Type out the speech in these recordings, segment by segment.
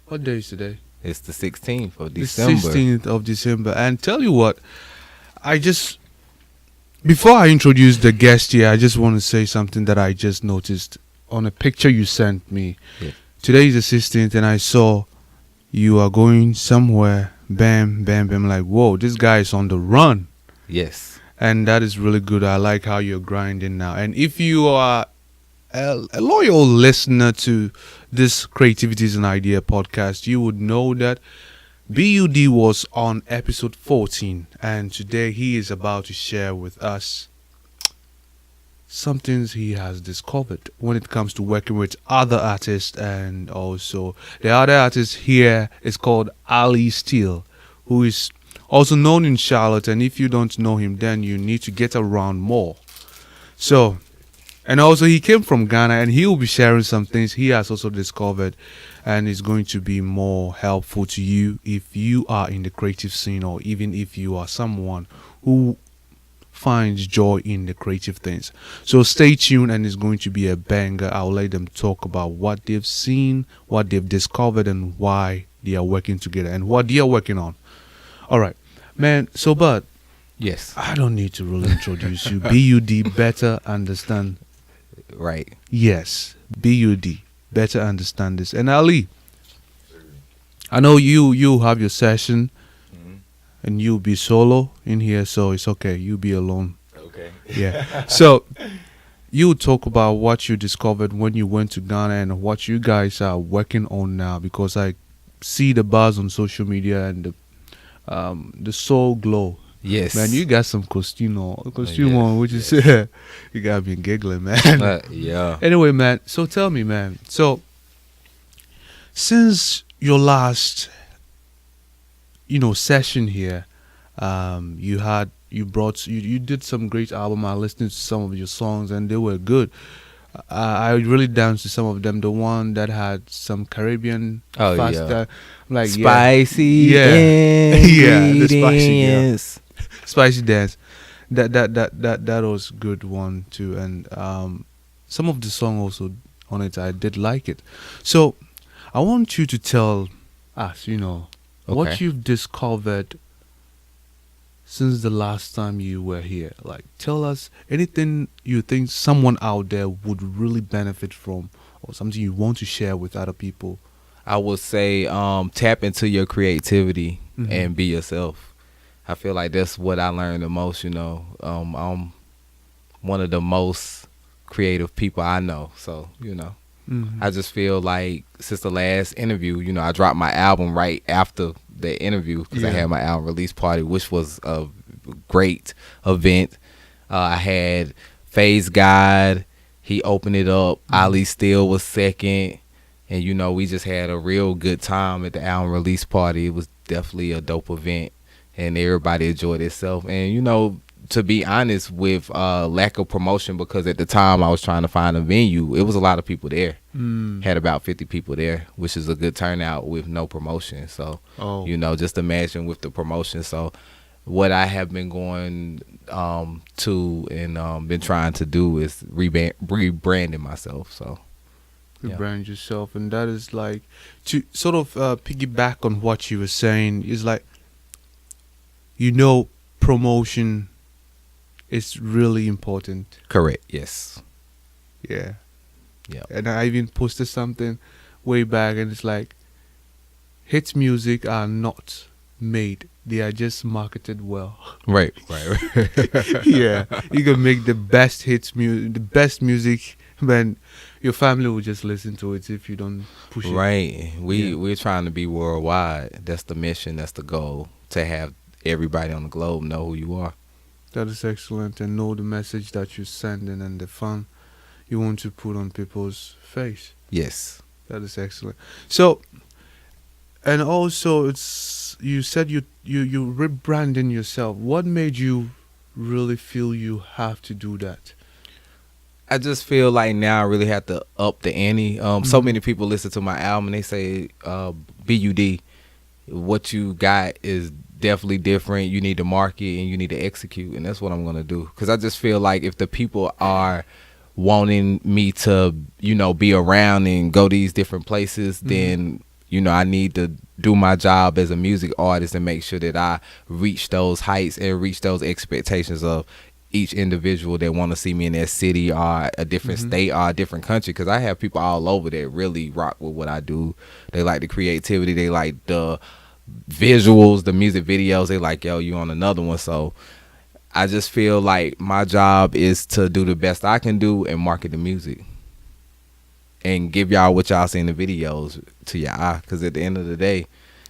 What day is today? It's the 16th of The December. 16th of December. And tell you what, before I introduce the guest here, I just want to say something that I just noticed on a picture you sent me. Yeah. Today is the 16th, and I saw you are going somewhere. Bam, bam, bam. Like, whoa, this guy is on the run. Yes. And that is really good. I like how you're grinding now. And if you are a loyal listener to this Creativities and Idea podcast, you would know that B-U-D was on episode 14. And today he is about to share with us some things he has discovered when it comes to working with other artists. And also the other artist here is called Ali Steele, who is also known in Charlotte. And if you don't know him, then you need to get around more. So, and also he came from Ghana, and he will be sharing some things he has also discovered, and is going to be more helpful to you if you are in the creative scene, or even if you are someone who finds joy in the creative things. So stay tuned, and it's going to be a banger. I'll let them talk about what they've seen, what they've discovered, and why they are working together and what they are working on. All right, man. So, Bud, Yes. I don't need to really introduce you. B-U-D, better understand. Right. Yes, B-U-D, better understand this. And Ali, I know you have your session, and you'll be solo in here, so it's okay. You'll be alone. Okay. Yeah. So you talk about what you discovered when you went to Ghana and what you guys are working on now, because I see the buzz on social media and the SOUL GLO. Yes. Man, you got some costume on, which is you got me giggling, man. Yeah. Anyway, man. So tell me, man. So since your last, session here, you did some great album. I listened to some of your songs and they were good. I really danced to some of them. The one that had some Caribbean like spicy yeah, the spicy, ingredients. spicy dance. That was good one too. And some of the song also on it, I did like it. So I want you to tell us, what you've discovered since the last time you were here. Like, tell us anything you think someone out there would really benefit from, or something you want to share with other people. I would say tap into your creativity and be yourself. I feel like that's what I learned the most, I'm one of the most creative people I know. So, I just feel like since the last interview, I dropped my album right after the interview because I had my album release party, which was a great event. I had Phase God, he opened it up. Ali Steele was second. And, we just had a real good time at the album release party. It was definitely a dope event, and everybody enjoyed itself. And, to be honest, with lack of promotion, because at the time I was trying to find a venue, it was a lot of people there. Had about 50 people there, which is a good turnout with no promotion. So, just imagine with the promotion. So what I have been going to and been trying to do is rebranding myself. So rebrand yourself, and that is like to sort of piggyback on what you were saying, is like, promotion is really important. Correct. Yes. Yeah. Yeah. And I even posted something way back, and it's like, hit music are not made, they are just marketed well. Right. Yeah, you can make the best the best music, but your family will just listen to it if you don't push it. Right. We're trying to be worldwide. That's the mission. That's the goal, to have everybody on the globe know who you are. That is excellent, and know the message that you're sending and the fun you want to put on people's face. Yes. That is excellent. So, and also, you said you rebranding yourself. What made you really feel you have to do that? I just feel like now I really have to up the ante. So many people listen to my album and they say, B-U-D, what you got is definitely different. You need to market and you need to execute, and that's what I'm going to do. Because I just feel like if the people are wanting me to, be around and go these different places, then I need to do my job as a music artist and make sure that I reach those heights and reach those expectations of each individual that want to see me in that city or a different state or a different country, because I have people all over that really rock with what I do. They like the creativity, they like the visuals, the music videos, they like, yo, you on another one. So I just feel like my job is to do the best I can do and market the music and give y'all what y'all see in the videos to your eye, because at the end of the day,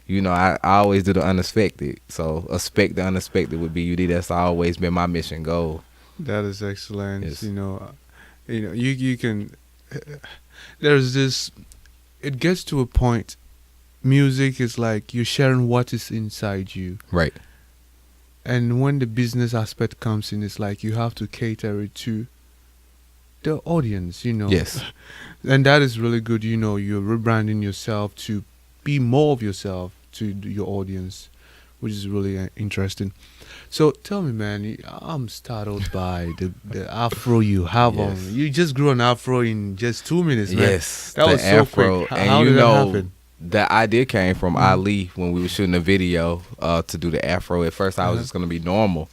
I always do the unexpected. So expect the unexpected with B-U-D. That's always been my mission goal. That is excellent. Yes. You can. There's this. It gets to a point. Music is like you're sharing what is inside you. Right. And when the business aspect comes in, it's like you have to cater it to the audience. Yes. And that is really good. You're rebranding yourself to be more of yourself to your audience, which is really interesting. So tell me, man, I'm startled by the afro you have on. You just grew an afro in just 2 minutes, man. Yes, that was so afro. quick. And How did that happen? The idea came from Ali when we were shooting a video to do the afro. At first, I was just gonna be normal.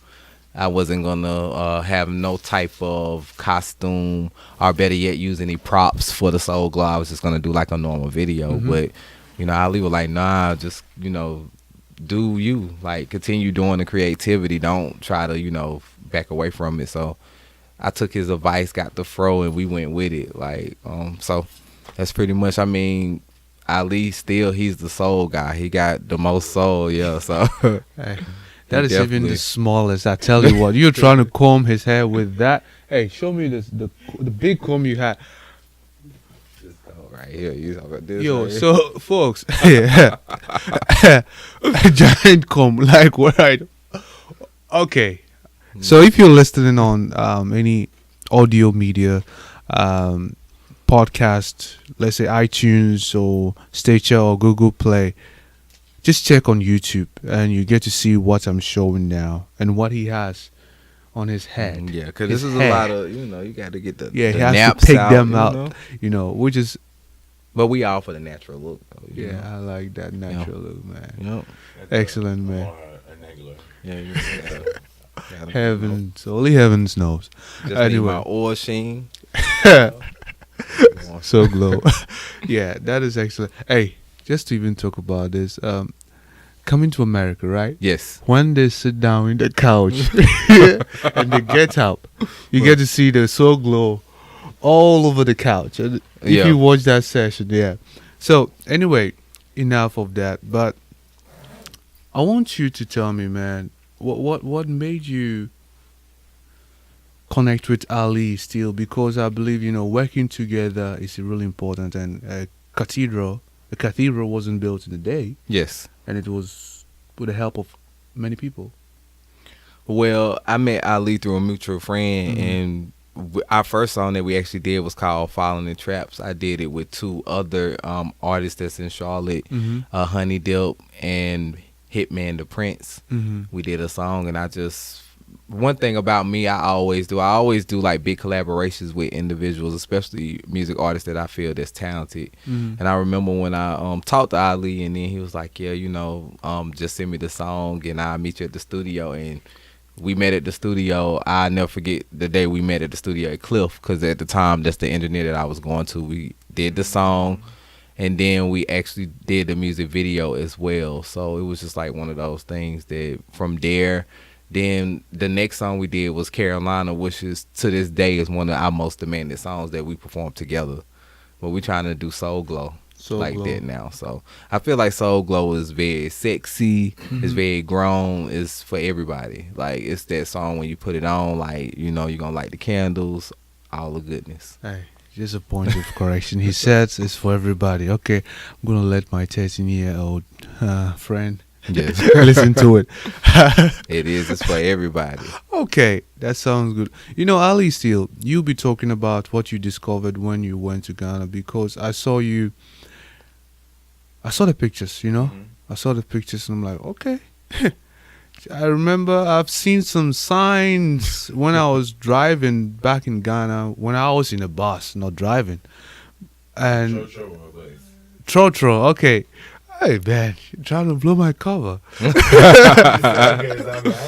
I wasn't gonna have no type of costume, or better yet, use any props for the Soul Glow. I was just gonna do like a normal video, but Ali was like, nah, just, do you. Like, continue doing the creativity. Don't try to, back away from it. So I took his advice, got the fro, and we went with it. Like, so that's pretty much, Ali Steele, he's the soul guy. He got the most soul, so. Hey, that is even the smallest. I tell you what, you're trying to comb his hair with that. Hey, show me the big comb you had. Right here, you talk about this. Yo, right so folks, giant comb, like right. Okay, so if you're listening on any audio media, podcast, let's say iTunes or Stitcher or Google Play, just check on YouTube and you get to see what I'm showing now and what he has on his head. Yeah, because this is a lot of, you got to get the he the has naps to pick out, them out, which is. But we all for the natural look, though. I like that natural look, man. Yep. Excellent, man. Yeah, Heavens, only heavens knows. Just Anyway. need my oil sheen. So glow. Yeah, that is excellent. Hey, just to even talk about this, coming to America, right? Yes. When they sit down in the couch and they get up, you get to see the Soul Glow all over the couch. And if you watch that session, So anyway, enough of that. But I want you to tell me, man, what made you connect with Ali Steele? Because I believe working together is really important. And a cathedral wasn't built in a day. Yes. And it was with the help of many people. Well, I met Ali through a mutual friend, and our first song that we actually did was called Falling in Traps. I did it with two other artists that's in Charlotte, Honey Dip and Hitman the Prince. We did a song, and one thing about me, I always do like big collaborations with individuals, especially music artists that I feel that's talented. And I remember when I talked to Ali, and then he was like, just send me the song and I'll meet you at the studio. And we met at the studio. I'll never forget the day we met at the studio at Cliff, because at the time, that's the engineer that I was going to. We did the song, and then we actually did the music video as well. So it was just like one of those things that from there, then the next song we did was Carolina, which is to this day is one of our most demanded songs that we performed together. But we're trying to do Soul Glow. That now. So I feel like Soul Glow is very sexy, it's very grown, it's for everybody. Like, it's that song when you put it on, like, you're gonna light the candles, all the goodness. Hey, just a point of correction. He says it's for everybody. Okay, I'm gonna let my 13-year-old friend listen to it. It's for everybody. Okay, that sounds good. Ali Steele, you'll be talking about what you discovered when you went to Ghana, because I saw the pictures, I saw the pictures and I'm like, okay. I remember I've seen some signs when I was driving back in Ghana, when I was in a bus, not driving. And Trotro. Okay. Hey man, you're trying to blow my cover. I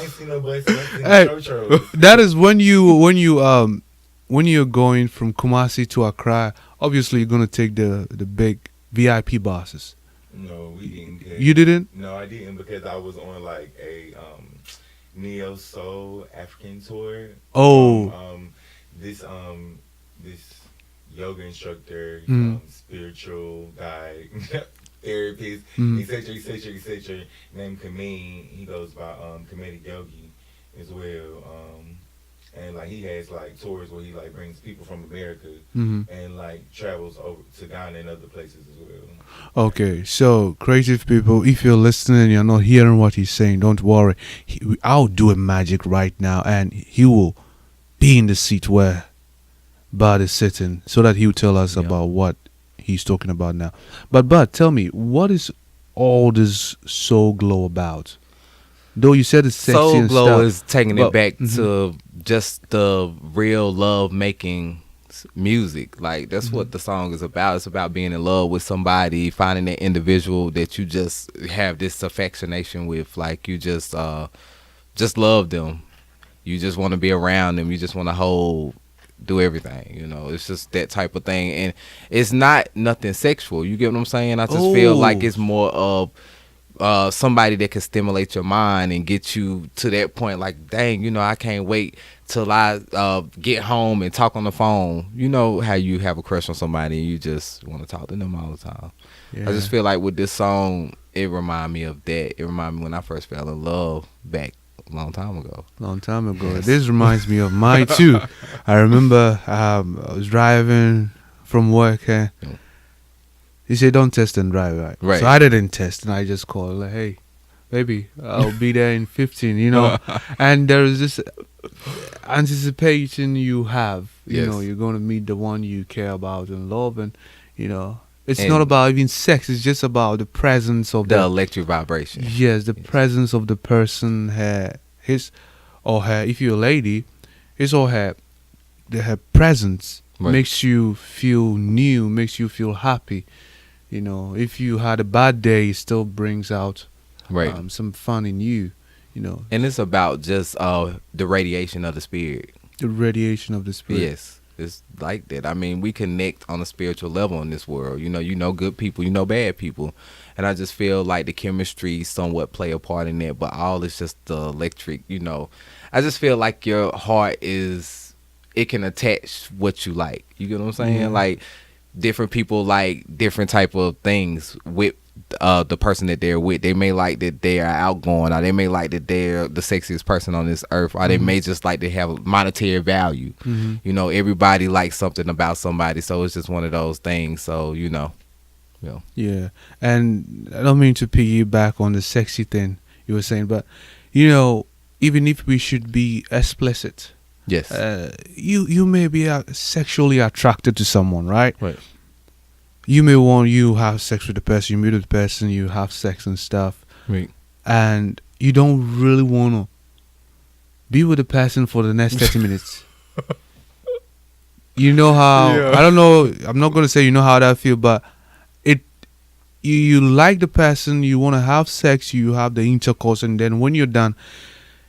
ain't seen no bus Hey, that is when you're going from Kumasi to Accra. Obviously, you're gonna take the big VIP buses. No, we didn't. You didn't? No, I didn't because I was on like a neo soul African tour. Oh. This yoga instructor, spiritual guy, therapist, etc. Named Kameen. He goes by Comedic Yogi as well. And like he has like tours where he like brings people from America and like travels over to Ghana and other places as well. Okay, so creative people, if you're listening and you're not hearing what he's saying, don't worry. I'll do a magic right now, and he will be in the seat where Bud is sitting, so that he'll tell us about what he's talking about now. But Bud, tell me, what is all this Soul Glow about? Though you said it's sexy Soul and Glow stuff, is taking it back to just the real love making music. Like that's what the song is about. It's about being in love with somebody, finding that individual that you just have this affectionation with. Like you just love them. You just want to be around them. You just want to do everything. You know, it's just that type of thing, and it's not nothing sexual. You get what I'm saying? I just feel like it's more of somebody that can stimulate your mind and get you to that point. Like, dang, you know, I can't wait till I get home and talk on the phone. You know how you have a crush on somebody and you just want to talk to them all the time. Yeah. I just feel like with this song, it remind me of that. It remind me when I first fell in love back a long time ago. Yes. This reminds me of mine too. I remember I was driving from work and he said, don't test and drive, right? So I didn't test, and I just called, like, hey, baby, I'll be there in 15, you know. And there is this anticipation you have, you know, you're going to meet the one you care about and love, and, you know, it's not about even sex, it's just about the presence of the electric vibration. Yes, the presence of the person, his or her, if you're a lady, his or her presence makes you feel new, makes you feel happy. You know, if you had a bad day, it still brings out some fun in you, you know. And it's about just the radiation of the spirit. The radiation of the spirit. Yes, it's like that. I mean, we connect on a spiritual level in this world. You know good people, you know bad people. And I just feel like the chemistry somewhat play a part in that, but all is just the electric, you know. I just feel like your heart it can attach what you like. You get what I'm saying? Yeah. Like, different people like different type of things with the person that they're with. They may like that they are outgoing, or they may like that they're the sexiest person on this earth, or they may just like to have monetary value. You know, everybody likes something about somebody, so it's just one of those things. So, you know. Yeah, and I don't mean to piggyback on the sexy thing you were saying, but, you know, even if we should be explicit, yes, you may be sexually attracted to someone, right? Right. You may want you have sex with the person, you meet with the person, you have sex and stuff, right? And you don't really want to be with the person for the next 30 minutes. You know how? I don't know. I'm not gonna say you know how that feel, but you like the person, you want to have sex, you have the intercourse, and then when you're done,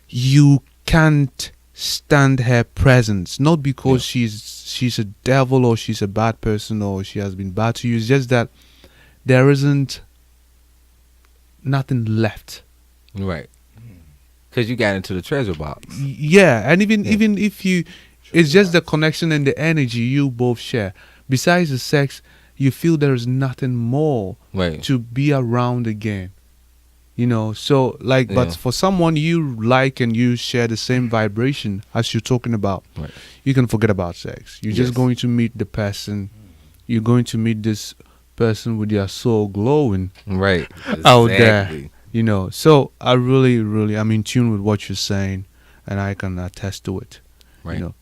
you can't stand her presence, not because she's a devil or she's a bad person or she has been bad to you. It's just that there isn't nothing left, right? Because you got into the treasure box. Yeah, and even if you, it's just the connection and the energy you both share. Besides the sex, you feel there is nothing more to be around again. You know, so like, but for someone you like and you share the same vibration as you're talking about, you can forget about sex. You're just going to meet the person. You're going to meet this person with your soul glowing out there. You know, so I really, I'm in tune with what you're saying, and I can attest to it. Right. You know,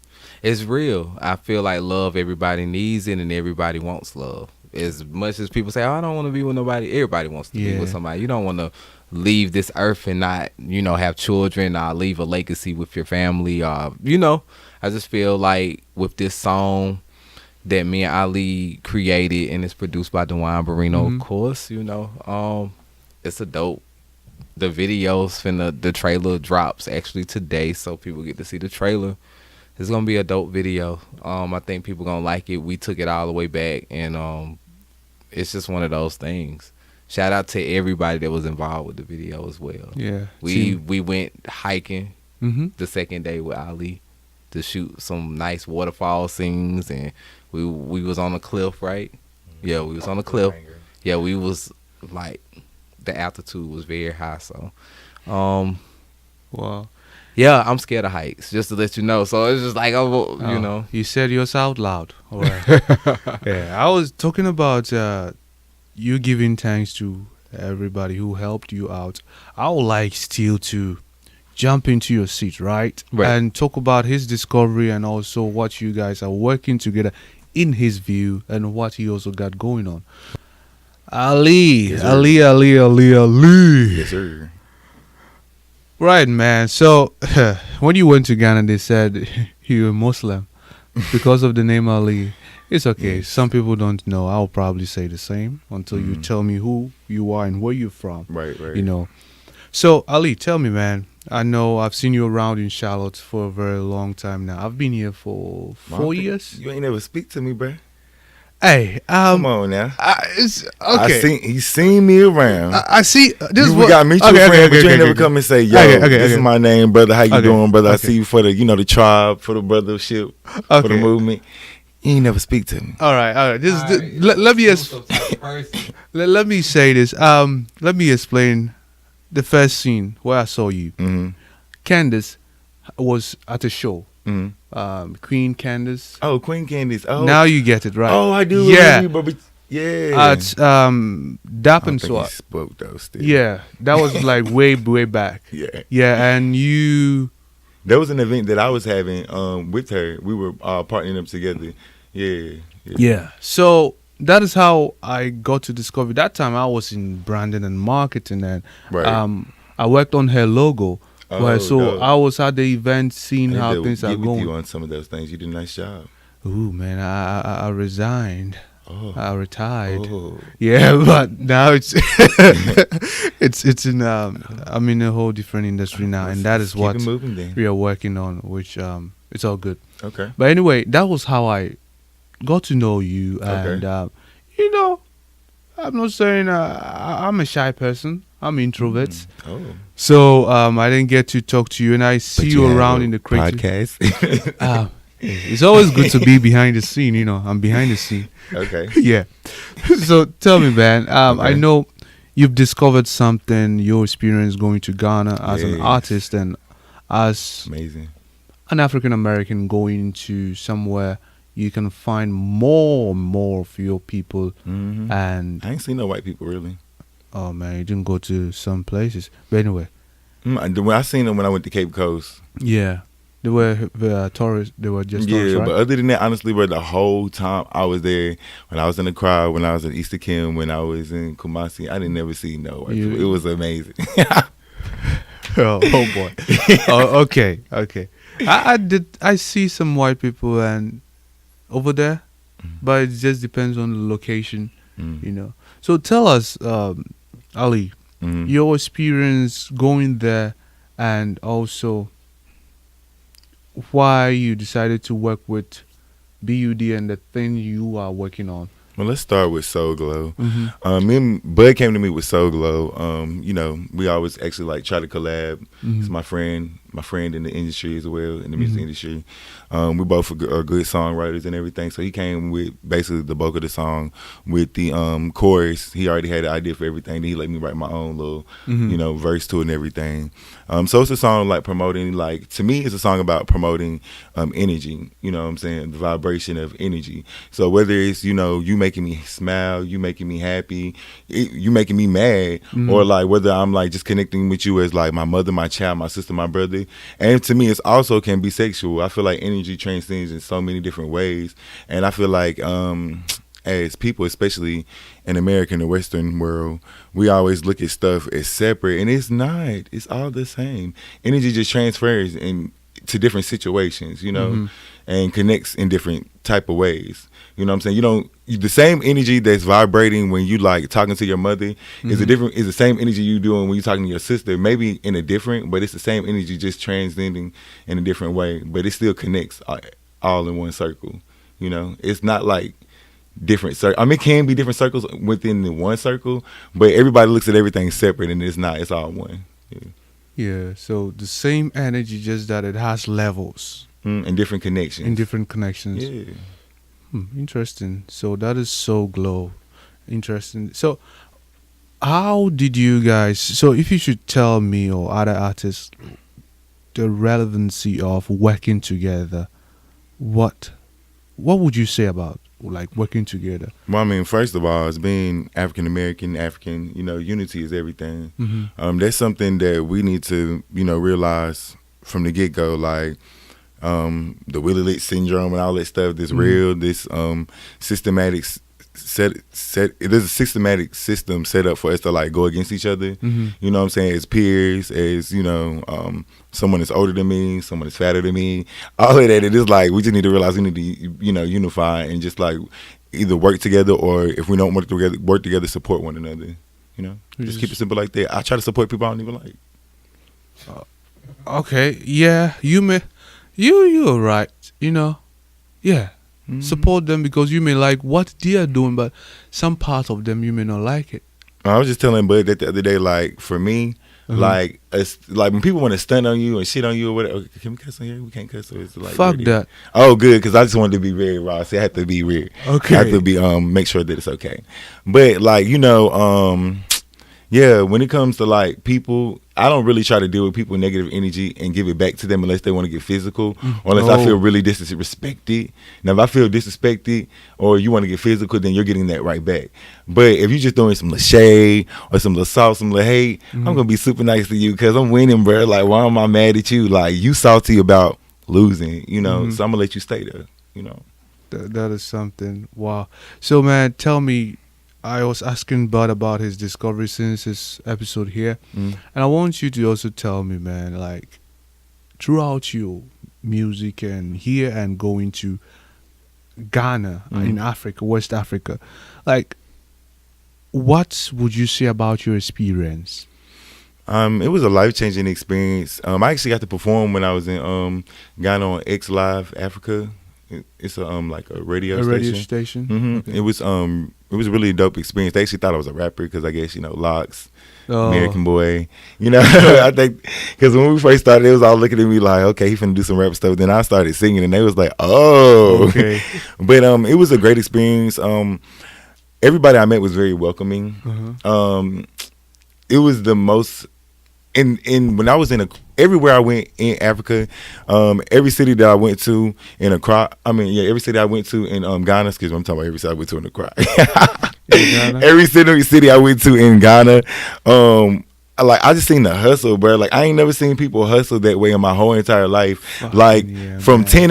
it's real. I feel like love, everybody needs it, and everybody wants love. As much as people say, oh, I don't want to be with nobody, everybody wants to be with somebody. You don't want to leave this earth and not, you know, have children or leave a legacy with your family. You know, I just feel like with this song, that me and Ali created, and it's produced by Dewan Barino, Mhm. of course. You know, it's a dope. The videos the trailer drops actually today, so people get to see the trailer. It's gonna be a dope video. I think people gonna like it. We took it all the way back, and it's just one of those things. Shout out to everybody that was involved with the video as well. Yeah. We went hiking Mm-hmm. the second day with Ali to shoot some nice waterfall scenes, and we was on a cliff, right? Yeah, we was on a cliff. Yeah, we was like, the altitude was very high, so Wow. yeah, I'm scared of heights, just to let you know. So it's just like, oh, you know. You said yours out loud. All right. Yeah, I was talking about you giving thanks to everybody who helped you out. I would like Steele to jump into your seat, right? And talk about his discovery and also what you guys are working together in his view and what he also got going on. Ali. Yes, sir. Ali. Yes, sir. Right, man. So when you went to Ghana, they said you were Muslim because of the name Ali. It's okay. Yes. Some people don't know. I'll probably say the same until you tell me who you are and where you're from. Right. You know. So Ali, tell me, man. I know I've seen you around in Charlotte for a very long time now. I've been here for 4 years. You ain't never speak to me, bro. Hey, Come on now. it's okay. He's seen me around. I see. This is You what got me, your friend, but you ain't never okay. come and say, "Yo, Okay, this is my name, brother. How you doing, brother? I see you for the, the tribe, for the brothership, for the movement." You ain't never speak to me. All right. Let me let me say this. Let me explain the first scene where I saw you. Mm-hmm. Candace was at a show. Mm-hmm. Queen Candace. Oh, Queen Candice. Oh, Now you get it right. Oh, I do. Yeah. Remember, yeah. At Dap and I Swat. spoke though. Still. Yeah, that was like way back. Yeah. Yeah, and you. There was an event that I was having with her. We were partnering up together. Yeah. So that is how I got to discover. That time I was in branding and marketing, and Right. I worked on her logo. Oh, So dope. I was at the event seeing I how need to things are get with going. you on some of those things. You did a nice job. Ooh, man, I resigned. Oh. I retired. Oh. Yeah, but now it's it's in I'm in a whole different industry now, and that is Keep what it moving then. we are working on, which it's all good. Okay. But anyway, that was how I got to know you, and you know, I'm not saying I'm a shy person. I'm introvert. Oh. So I didn't get to talk to you, and I see you around in the creative podcast. It's always good to be behind the scene. You know, I'm behind the scene. Okay. Yeah. So tell me, man. I Okay. know you've discovered something. Your experience going to Ghana as an Yes. artist and as Amazing. an African American going to somewhere you can find more of your people. Mm-hmm. And I ain't seen no white people really. oh man, you didn't go to some places. But anyway, When I seen them when I went to Cape Coast. yeah, they were tourists. They were just tourists, right? But other than that, honestly, bro, the whole time I was there, when I was in the crowd, when I was at Easter Kim, when I was in Kumasi, I didn't never see no white people. It was amazing. oh boy. Oh, okay. I see some white people and over there, but it just depends on the location, you know. So tell us, Ali, your experience going there, and also why you decided to work with B-U-D and the thing you are working on. Well, let's start with SOUL GLO. Mm-hmm. Me and Bud came to me with SOUL GLO. You know, we always actually like try to collab. He's my friend in the industry as well, in the music industry. We both are good songwriters and everything. So he came with basically the bulk of the song with the chorus. He already had the idea for everything. Then he let me write my own little, you know, verse to it and everything. So it's a song like promoting, like, to me, it's a song about promoting energy. You know what I'm saying? The vibration of energy. So whether it's, you know, you making me smile, you making me happy, you making me mad, or like whether I'm like just connecting with you as like my mother, my child, my sister, my brother. And to me, it's also can be sexual. I feel like energy transcends in so many different ways. And I feel like as people, especially in America and the Western world, we always look at stuff as separate, and it's not. It's all the same. Energy just transfers, and to different situations, and connects in different type of ways. You know what I'm saying? You don't the same energy that's vibrating when you like talking to your mother is the same energy you doing when you're talking to your sister. Maybe in a different, but it's the same energy just transcending in a different way. But it still connects all in one circle. It's not like different circles. I mean, it can be different circles within the one circle, but everybody looks at everything separate, and it's not. It's all one. Yeah. So the same energy, just that it has levels and different connections. Yeah. Interesting. So that is Soul Glow. Interesting. So how did you guys, so if you should tell me or other artists the relevancy of working together, what would you say about like working together? Well, I mean, first of all, as being African American, unity is everything. That's something that we need to, realize from the get-go, like the Willie Lick syndrome and all that stuff that's real. This systematic there's a systematic system set up for us to like go against each other. You know what I'm saying? As peers, as someone that's older than me, someone that's fatter than me, all of that. It is like we just need to realize we need to unify and just like either work together, or if we don't work together, support one another. Just keep it simple like that. I try to support people I don't even like. Okay, yeah, you're right. Yeah. Support them because you may like what they are doing, but some part of them you may not like it. I was just telling Bud that the other day, like for me, like when people want to stunt on you and shit on you or whatever. Okay, can we cuss on here? We can't cuss. So it's like fuck that. Oh, good, because I just wanted to be very raw. See, I have to be weird. Okay. I have to be make sure that it's okay. But like yeah, when it comes to like people, I don't really try to deal with people negative energy and give it back to them unless they want to get physical or unless I feel really disrespected. Now, if I feel disrespected or you want to get physical, then you're getting that right back. But if you're just doing some little shade or some little salt, some little hate, I'm going to be super nice to you because I'm winning, bro. Like, why am I mad at you? Like, you salty about losing, so I'm going to let you stay there, That is something. Wow. So, man, tell me, I was asking Bud about his discovery since his episode here. And I want you to also tell me, man, like, throughout your music and here and going to Ghana in Africa, West Africa, like, what would you say about your experience? It was a life-changing experience. I actually got to perform when I was in Ghana on X Live Africa. It's like a radio station. Okay. It was a really dope experience. They actually thought I was a rapper because I guess Locks, American Boy. I think because when we first started, they was all looking at me like, okay, he finna do some rap stuff. Then I started singing, and they was like, oh, okay. But it was a great experience. Everybody I met was very welcoming. It was the most. When I was everywhere I went in Africa, every city that I went to in Accra, every city I went to in Ghana, excuse me, I'm talking about every city I went to in Accra. Every city I went to in Ghana, I just seen the hustle, bro. Like, I ain't never seen people hustle that way in my whole entire life. From 6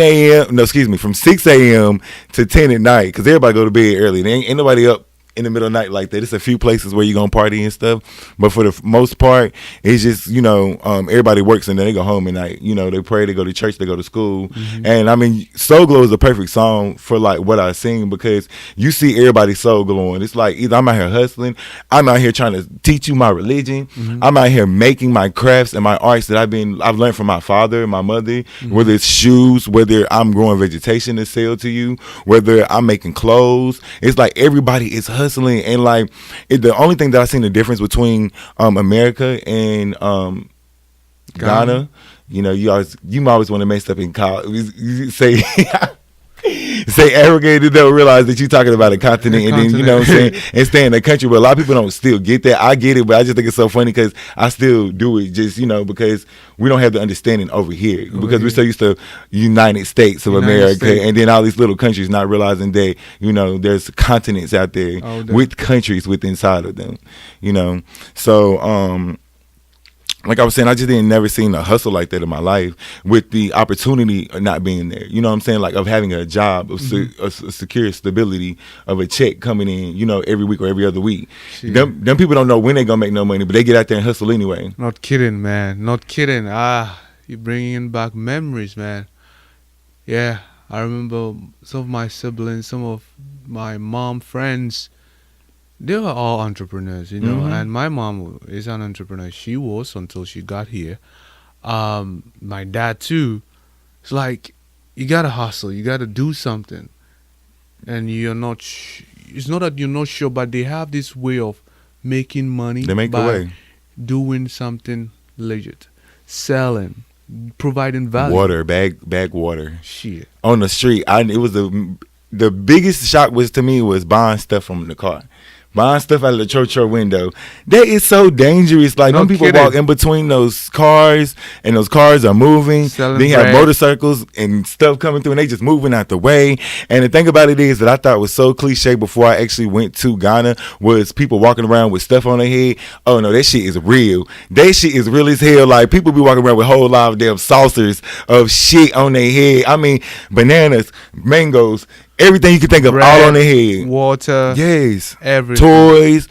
a.m. to 10 at night, because everybody go to bed early. Ain't nobody up in the middle of the night like that. It's a few places where you're gonna party and stuff, but for the most part, it's just everybody works and then they go home at night. They pray, they go to church, they go to school. And Soul Glow is the perfect song for like what I sing, because you see everybody soul glowing. It's like either I'm out here hustling, I'm out here trying to teach you my religion, I'm out here making my crafts and my arts that I've learned from my father and my mother, whether it's shoes, whether I'm growing vegetation to sell to you, whether I'm making clothes. It's like everybody is hustling, and like the only thing that I seen the difference between America and Ghana, you always want to mess up in college. You say say Africa, and then they'll realize that you're talking about a continent, and then you know what I'm saying, and stay in the country. But a lot of people don't still get that. I get it, but I just think it's so funny because I still do it, just because we don't have the understanding over here, because we're so used to United States of America, and then all these little countries, not realizing that there's continents out there with countries within inside of them. So like I was saying, I just never seen a hustle like that in my life, with the opportunity not being there. You know what I'm saying? Like, of having a job, of a secure stability of a check coming in, every week or every other week. Them people don't know when they gonna make no money, but they get out there and hustle anyway. Not kidding, man. Not kidding. You're bringing back memories, man. Yeah, I remember some of my siblings, some of my mom friends. They were all entrepreneurs, you know. Mhm. And my mom is an entrepreneur. She was until she got here. My dad too. It's like you gotta hustle. You gotta do something, and you're not. It's not that you're not sure, but they have this way of making money. They make the by way. doing something legit, selling, providing value. Water, bag water Shit. on the street. It was the biggest shock was to me was buying stuff from the car. Buying stuff out of the church window. That is so dangerous. Like, No when people kidding. walk in between those cars, and those cars are moving. Selling Then you have bread. motorcycles and stuff coming through, and they just moving out the way. And the thing about it is that I thought was so cliche before I actually went to Ghana was people walking around with stuff on their head. Oh no, that shit is real. That shit is real as hell. Like, people be walking around with whole lot of damn saucers of shit on their head. I mean, bananas, mangoes, everything you can think of, Bread, all on their head. water, Yes. everything. Toys,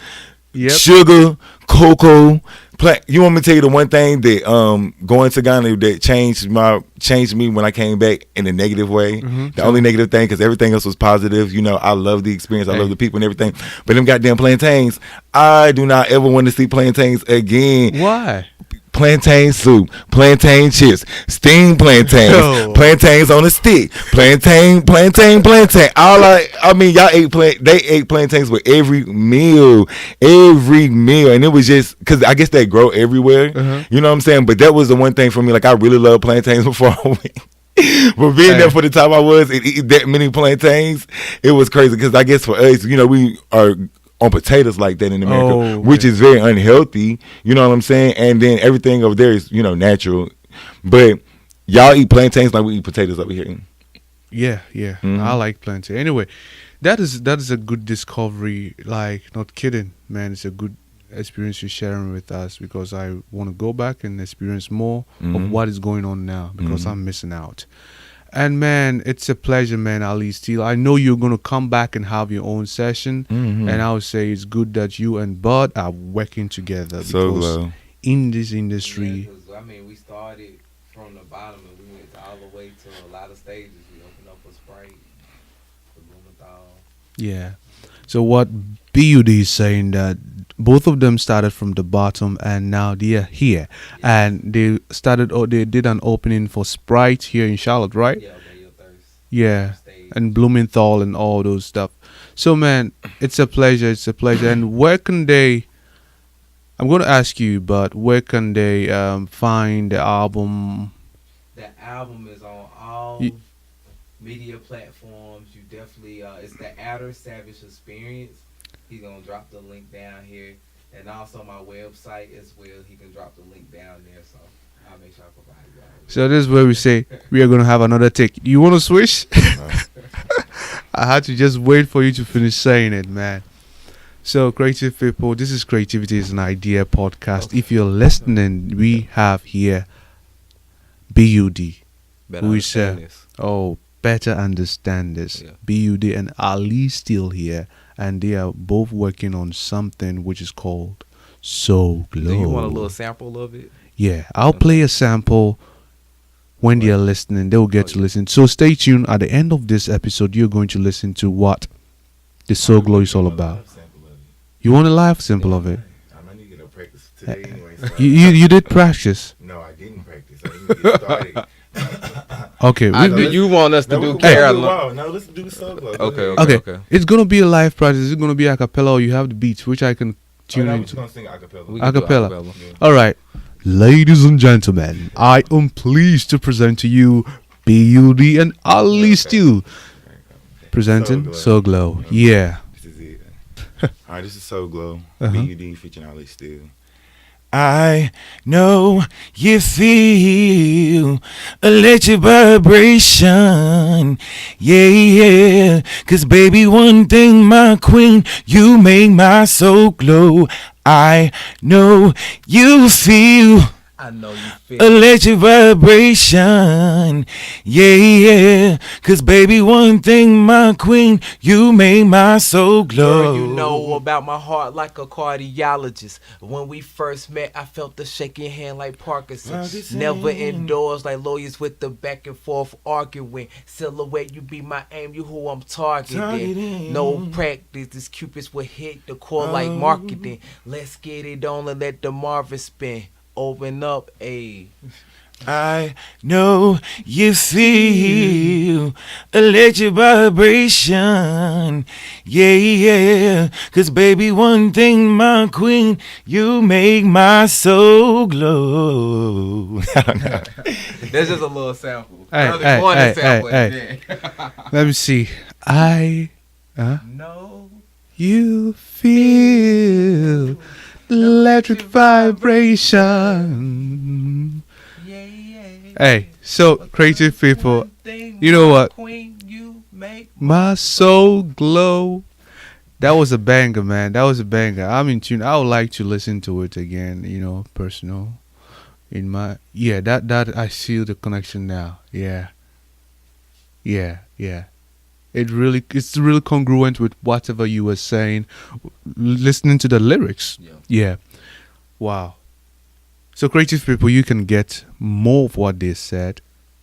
Yep. sugar, cocoa. You want me to tell you the one thing that going to Ghana that changed me when I came back in a negative way? The only negative thing, because everything else was positive. You know, I love the experience. I love the people and everything. But them goddamn plantains, I do not ever want to see plantains again. Why? Plantain soup, plantain chips, steamed plantains, Yo. plantains on a stick, plantain. I mean, they ate plantains with every meal, and it was just because I guess they grow everywhere. You know what I'm saying? But that was the one thing for me. Like, I really love plantains before I went. But being there for the time I was and eating that many plantains, it was crazy. Because I guess for us, you know, we are on potatoes like that in America, which is very unhealthy. You know what I'm saying? And then everything over there is, you know, natural. But y'all eat plantains like we eat potatoes over here. Yeah. I like plantain. Anyway, that is a good discovery. Like, not kidding, man. It's a good experience you're sharing with us, because I want to go back and experience more of what is going on now, because I'm missing out. And man, it's a pleasure, man, Ali Steele. I know you're going to come back and have your own session. And I would say it's good that you and Bud are working together, So because glow. in this industry, Yeah, 'cause, I mean, we started from the bottom and we went all the way to a lot of stages. We opened up a Sprite, the Blumenthal. yeah. So what B-U-D is saying, that both of them started from the bottom and now they are here. And they did an opening for Sprite here in Charlotte, right? Yeah, okay, your thirst. Yeah. Stage. And Blumenthal and all those stuff. So man, it's a pleasure. And where can they, I'm going to ask you, but where can they find the album? The album is on all Ye- media platforms. You definitely, it's the Adder Savage Experience. He's going to drop the link down here. And also my website as well. He can drop the link down there. So I'll make sure I provide you all. So this is where we say we are going to have another take. You want to switch? I had to just wait for you to finish saying it, man. So, creative people, this is Creativity is an Idea podcast. Okay. If you're listening, we have here B-U-D. Better Who understand is this. Oh, better understand this. Yeah. B-U-D and Ali Steele here, and they are both working on something which is called SOUL GLO. Do you want a little sample of it? Yeah, I'll play a sample when they are listening. They'll get to yeah. listen. So stay tuned. At the end of this episode, you're going to listen to what the SOUL GLO is all about. You want a live sample of it? I might need to get a practice today anyway. So You did practice. no, I didn't practice. I didn't get started. Okay. Do you want us to do No, Carolina? no, let's do SOUL GLO. Okay. Okay. It's going to be a live practice. It's going to be a cappella, or you have the beats, which I can tune I was into. gonna sing acapella. We can do Acapella. acapella. All right. Ladies and gentlemen, I am pleased to present to you B-U-D and Ali Steele presenting SOUL GLO. Yeah. This is it. All right, this is SOUL GLO. Uh-huh. B-U-D featuring Ali Steele. I know you feel electric vibration. Yeah. 'Cause baby, one thing, my queen, you make my soul glow. I know you feel I know you feel Electric vibration, yeah. Cause baby, one thing, my queen, you make my soul glow. Girl, you know about my heart like a cardiologist. When we first met, I felt the shaking hand like Parkinson. Never indoors like lawyers with the back and forth arguing. Silhouette, you be my aim, you who I'm targeting. No practice, these cupids will hit the core like marketing. Let's get it on and let the Marvin spin. Open up, a. I know you feel electric vibration, yeah. Cause baby, one thing, my queen, you make my soul glow. That's just a little sample. Hey. Let me see. I No. you feel electric vibration. Hey, so creative people, you know what? My soul glow. That was a banger, man. That was a banger. I'm in tune. I would like to listen to it again. Personal. In my that I see the connection now. Yeah. It's really congruent with whatever you were saying. Listening to the lyrics. Yeah. Wow. So creative people, you can get more of what they said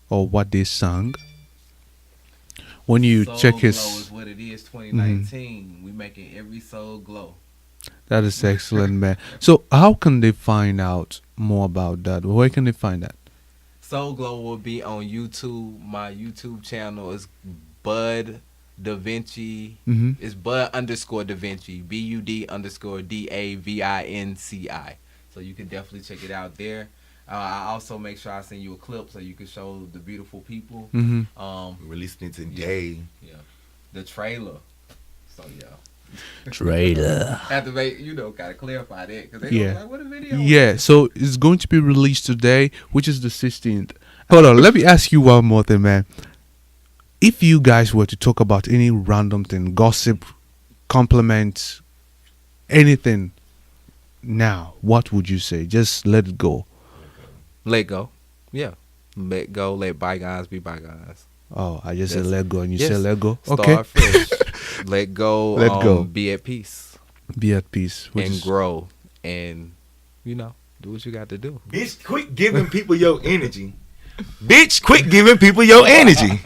or what they sung when you Soul check Glow his. is what it is. 2019, we making every soul glow. That is excellent, man. So how can they find out more about that? Where can they find that? Soul Glow will be on YouTube. My YouTube channel is Bud Da Vinci. It's Bud _ Da Vinci. BUD _ DAVINCI. So you can definitely check it out there. I also make sure I send you a clip so you can show the beautiful people. We're releasing it today. Yeah. The trailer. So yeah. Trailer. Have to make gotta clarify that because they Yeah. like what a video. Yeah, so it's going to be released today, which is the 16th. Hold on, let me ask you one more thing, man. If you guys were to talk about any random thing, gossip, compliment, anything now, what would you say? Just let it go. Let go. Yeah. Let go. Let bygones be bygones. Oh, I just said let go and you said let go. Start Okay. fresh. Let go. Let go. Be at peace. Be at peace. And grow. And, do what you got to do. Bitch, quit giving people your energy. Bitch, quit giving people your energy.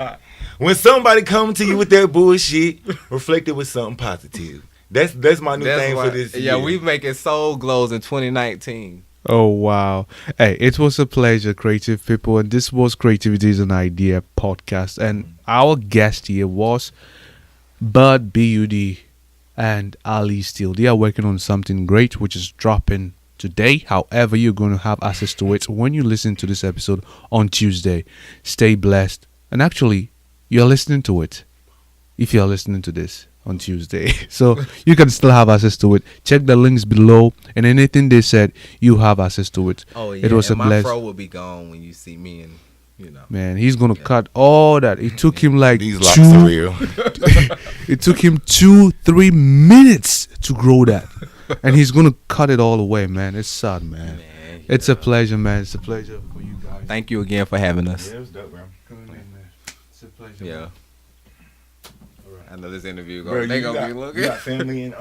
When somebody come to you with that bullshit, reflect it with something positive. That's my new thing for this year. Yeah, we making soul glows in 2019. Oh, wow. Hey, it was a pleasure, creative people. And this was Creativity is an Idea podcast. And our guest here was B-U-D Ali Steele. They are working on something great, which is dropping today. However, you're going to have access to it when you listen to this episode on Tuesday. Stay blessed. And actually, you're listening to it if you're listening to this on Tuesday. So you can still have access to it. Check the links below, and anything they said, you have access to it. Oh, yeah. It was and a my blessing. fro will be gone when you see me and, Man, he's going to cut all that. It took him like These locks are real. it took him 2-3 minutes to grow that. And he's going to cut it all away, man. It's sad, man. It's a pleasure, man. It's a pleasure for you guys. Thank you again for having us. Yeah, it was dope, bro. It's a pleasure. Yeah. Man. I know this interview Bro, they you gonna got- be looking. You got family in